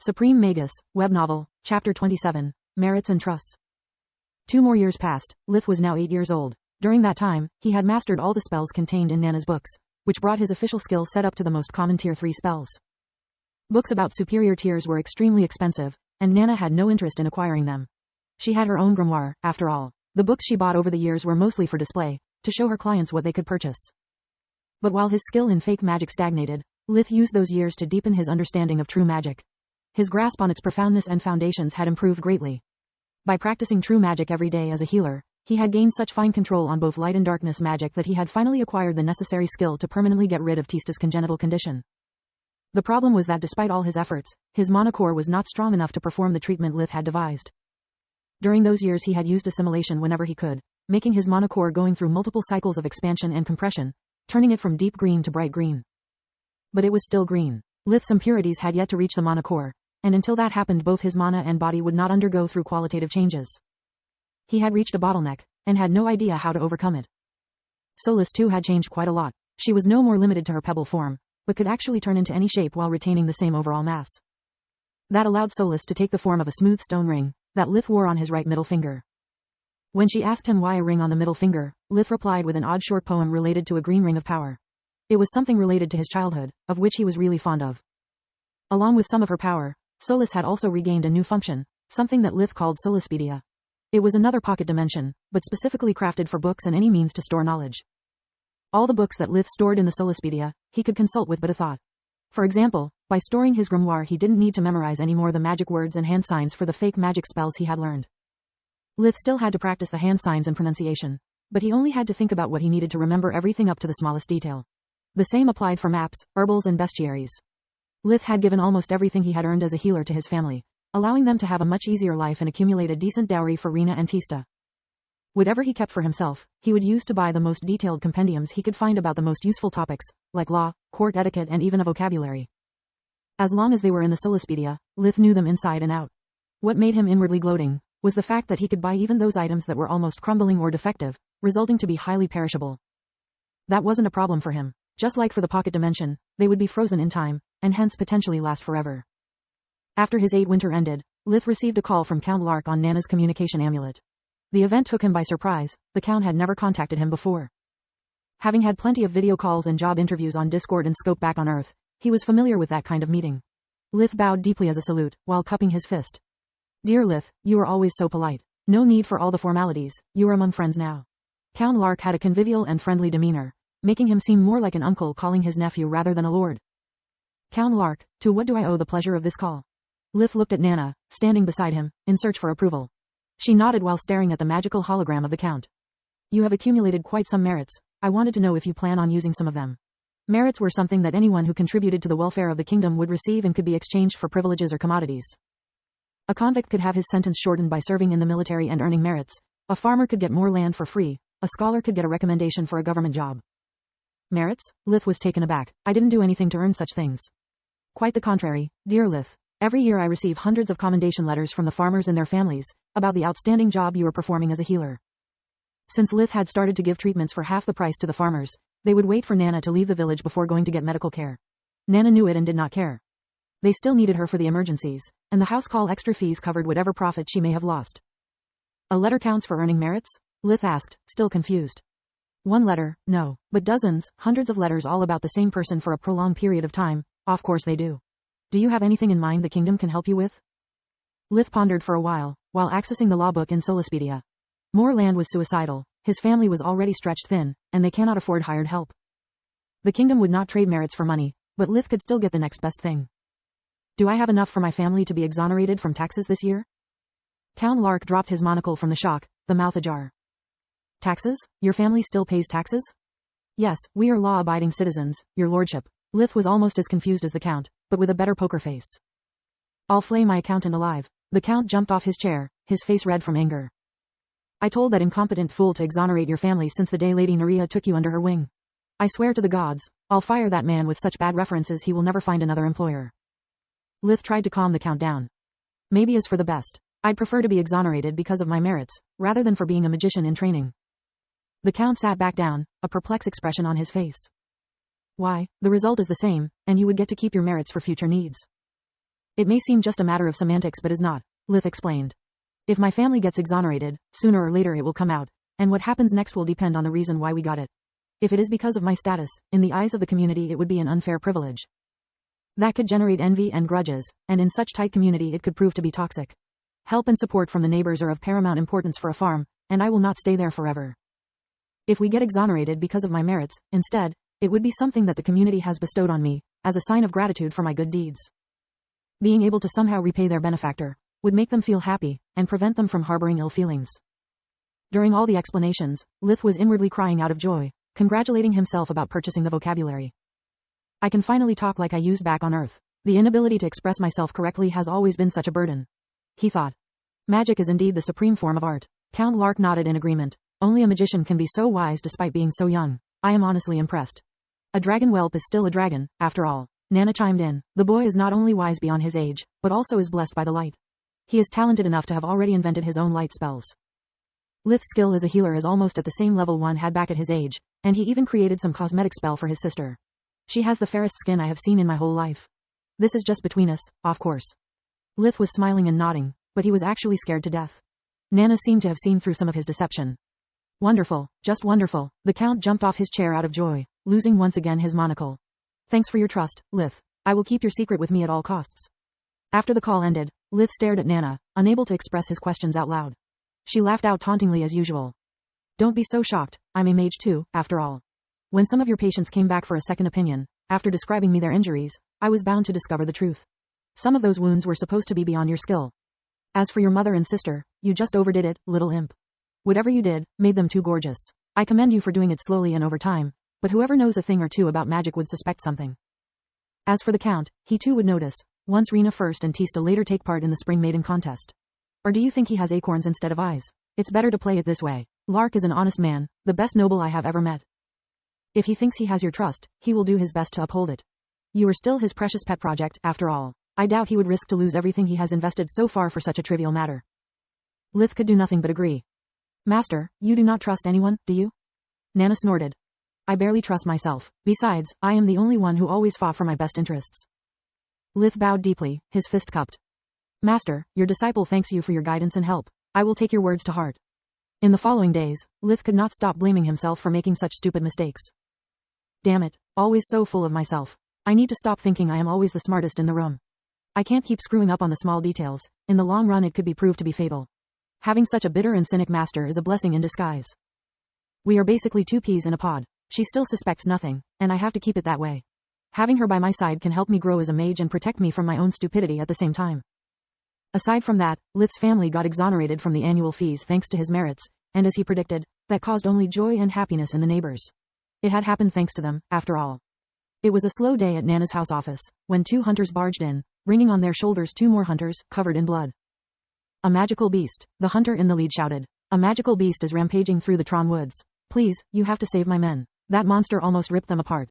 Supreme Magus, Web Novel, Chapter 27, Merits and Trusts. 2 more years passed. Lith was now 8 years old. During that time, he had mastered all the spells contained in Nana's books, which brought his official skill set up to the most common Tier 3 spells. Books about superior tiers were extremely expensive, and Nana had no interest in acquiring them. She had her own grimoire, after all. The books she bought over the years were mostly for display, to show her clients what they could purchase. But while his skill in fake magic stagnated, Lith used those years to deepen his understanding of true magic. His grasp on its profoundness and foundations had improved greatly. By practicing true magic every day as a healer, he had gained such fine control on both light and darkness magic that he had finally acquired the necessary skill to permanently get rid of Tista's congenital condition. The problem was that despite all his efforts, his mana core was not strong enough to perform the treatment Lith had devised. During those years he had used assimilation whenever he could, making his mana core going through multiple cycles of expansion and compression, turning it from deep green to bright green. But it was still green. Lith's impurities had yet to reach the mana core, and until that happened both his mana and body would not undergo through qualitative changes. He had reached a bottleneck, and had no idea how to overcome it. Solis too had changed quite a lot. She was no more limited to her pebble form, but could actually turn into any shape while retaining the same overall mass. That allowed Solis to take the form of a smooth stone ring, that Lith wore on his right middle finger. When she asked him why a ring on the middle finger, Lith replied with an odd short poem related to a green ring of power. It was something related to his childhood, of which he was really fond of. Along with some of her power, Solis had also regained a new function, something that Lith called Solispedia. It was another pocket dimension, but specifically crafted for books and any means to store knowledge. All the books that Lith stored in the Solispedia, he could consult with but a thought. For example, by storing his grimoire he didn't need to memorize any more the magic words and hand signs for the fake magic spells he had learned. Lith still had to practice the hand signs and pronunciation, but he only had to think about what he needed to remember everything up to the smallest detail. The same applied for maps, herbals and bestiaries. Lith had given almost everything he had earned as a healer to his family, allowing them to have a much easier life and accumulate a decent dowry for Rena and Tista. Whatever he kept for himself, he would use to buy the most detailed compendiums he could find about the most useful topics, like law, court etiquette and even a vocabulary. As long as they were in the Solispedia, Lith knew them inside and out. What made him inwardly gloating was the fact that he could buy even those items that were almost crumbling or defective, resulting to be highly perishable. That wasn't a problem for him. Just like for the pocket dimension, they would be frozen in time, and hence potentially last forever. After his 8 winter ended, Lith received a call from Count Lark on Nana's communication amulet. The event took him by surprise. The Count had never contacted him before. Having had plenty of video calls and job interviews on Discord and Scope back on Earth, he was familiar with that kind of meeting. Lith bowed deeply as a salute, while cupping his fist. Dear Lith, you are always so polite. No need for all the formalities, you are among friends now. Count Lark had a convivial and friendly demeanor, making him seem more like an uncle calling his nephew rather than a lord. Count Lark, to what do I owe the pleasure of this call? Lith looked at Nana, standing beside him, in search for approval. She nodded while staring at the magical hologram of the Count. You have accumulated quite some merits. I wanted to know if you plan on using some of them. Merits were something that anyone who contributed to the welfare of the kingdom would receive and could be exchanged for privileges or commodities. A convict could have his sentence shortened by serving in the military and earning merits. A farmer could get more land for free. A scholar could get a recommendation for a government job. Merits? Lith was taken aback. I didn't do anything to earn such things. Quite the contrary, dear Lith. Every year I receive hundreds of commendation letters from the farmers and their families, about the outstanding job you are performing as a healer. Since Lith had started to give treatments for half the price to the farmers, they would wait for Nana to leave the village before going to get medical care. Nana knew it and did not care. They still needed her for the emergencies, and the house call extra fees covered whatever profit she may have lost. A letter counts for earning merits? Lith asked, still confused. 1 letter, no, but dozens, hundreds of letters all about the same person for a prolonged period of time. Of course they do. Do you have anything in mind the kingdom can help you with? Lith pondered for a while accessing the law book in Solispedia. More land was suicidal, his family was already stretched thin, and they cannot afford hired help. The kingdom would not trade merits for money, but Lith could still get the next best thing. Do I have enough for my family to be exonerated from taxes this year? Count Lark dropped his monocle from the shock, the mouth ajar. Taxes? Your family still pays taxes? Yes, we are law-abiding citizens, your lordship. Lith was almost as confused as the Count, but with a better poker face. I'll flay my accountant alive. The Count jumped off his chair, his face red from anger. I told that incompetent fool to exonerate your family since the day Lady Nerea took you under her wing. I swear to the gods, I'll fire that man with such bad references he will never find another employer. Lith tried to calm the Count down. Maybe as for the best. I'd prefer to be exonerated because of my merits, rather than for being a magician in training. The Count sat back down, a perplexed expression on his face. Why, the result is the same, and you would get to keep your merits for future needs. It may seem just a matter of semantics but is not, Lith explained. If my family gets exonerated, sooner or later it will come out, and what happens next will depend on the reason why we got it. If it is because of my status, in the eyes of the community it would be an unfair privilege. That could generate envy and grudges, and in such tight community it could prove to be toxic. Help and support from the neighbors are of paramount importance for a farm, and I will not stay there forever. If we get exonerated because of my merits, instead, it would be something that the community has bestowed on me, as a sign of gratitude for my good deeds. Being able to somehow repay their benefactor would make them feel happy, and prevent them from harboring ill feelings. During all the explanations, Lith was inwardly crying out of joy, congratulating himself about purchasing the vocabulary. I can finally talk like I used back on Earth. The inability to express myself correctly has always been such a burden. He thought. Magic is indeed the supreme form of art. Count Lark nodded in agreement. Only a magician can be so wise despite being so young. I am honestly impressed. A dragon whelp is still a dragon, after all. Nana chimed in. The boy is not only wise beyond his age, but also is blessed by the light. He is talented enough to have already invented his own light spells. Lith's skill as a healer is almost at the same level one had back at his age, and he even created some cosmetic spell for his sister. She has the fairest skin I have seen in my whole life. This is just between us, of course. Lith was smiling and nodding, but he was actually scared to death. Nana seemed to have seen through some of his deception. Wonderful, just wonderful. The Count jumped off his chair out of joy, losing once again his monocle. Thanks for your trust, Lith. I will keep your secret with me at all costs. After the call ended, Lith stared at Nana, unable to express his questions out loud. She laughed out tauntingly as usual. Don't be so shocked, I'm a mage too, after all. When some of your patients came back for a second opinion, after describing me their injuries, I was bound to discover the truth. Some of those wounds were supposed to be beyond your skill. As for your mother and sister, you just overdid it, little imp. Whatever you did, made them too gorgeous. I commend you for doing it slowly and over time, but whoever knows a thing or two about magic would suspect something. As for the Count, he too would notice, once Rena first and Tista later take part in the Spring Maiden contest. Or do you think he has acorns instead of eyes? It's better to play it this way. Lark is an honest man, the best noble I have ever met. If he thinks he has your trust, he will do his best to uphold it. You are still his precious pet project, after all. I doubt he would risk to lose everything he has invested so far for such a trivial matter. Lith could do nothing but agree. Master, you do not trust anyone, do you? Nana snorted. I barely trust myself. Besides, I am the only one who always fought for my best interests. Lith bowed deeply, his fist cupped. Master, your disciple thanks you for your guidance and help. I will take your words to heart. In the following days, Lith could not stop blaming himself for making such stupid mistakes. Damn it, always so full of myself. I need to stop thinking I am always the smartest in the room. I can't keep screwing up on the small details. In the long run it could be proved to be fatal. Having such a bitter and cynic master is a blessing in disguise. We are basically two peas in a pod. She still suspects nothing, and I have to keep it that way. Having her by my side can help me grow as a mage and protect me from my own stupidity at the same time. Aside from that, Lith's family got exonerated from the annual fees thanks to his merits, and as he predicted, that caused only joy and happiness in the neighbors. It had happened thanks to them, after all. It was a slow day at Nana's house office, when two hunters barged in, bringing on their shoulders two more hunters, covered in blood. A magical beast, the hunter in the lead shouted. A magical beast is rampaging through the Tron woods. Please, you have to save my men. That monster almost ripped them apart.